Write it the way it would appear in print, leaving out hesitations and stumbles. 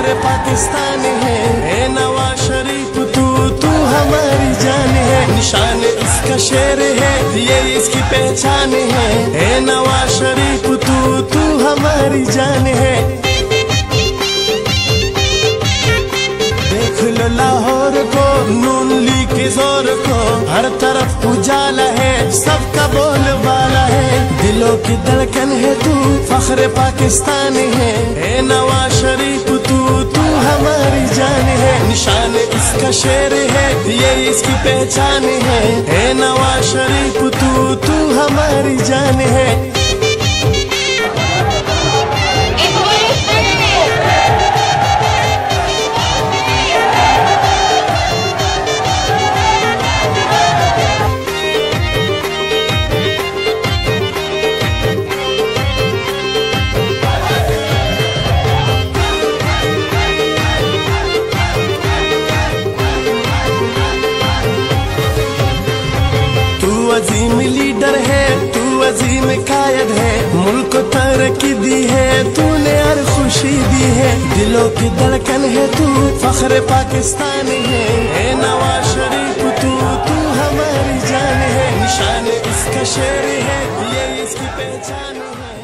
फख्र पाकिस्तान है। ए नवाज शरीफ तू हमारी जान है, निशान इसका शेर है, ये इसकी पहचान है। ए नवाज शरीफ तू हमारी जान है। देख लो लाहौर को, नून लीग के जोर को, हर तरफ उजाला है, सबका बोलबाला है। दिलों की धड़कन है तू, फख्र पाकिस्तान है। ए नवाज शरीफ तू हमारी जान है, निशान इसका शेर है, ये इसकी पहचान है। ए नवाज शरीफ तू हमारी जान है। अजीम लीडर है तू, अजीम कायद है, मुल्क को तरक्की दी है तूने, हर खुशी दी है। दिलों की धड़कन है तू, फख्र पाकिस्तान है। ए नवाज शरीफ तू हमारी जान है, निशान इसका शेर है, ये इसकी पहचान है।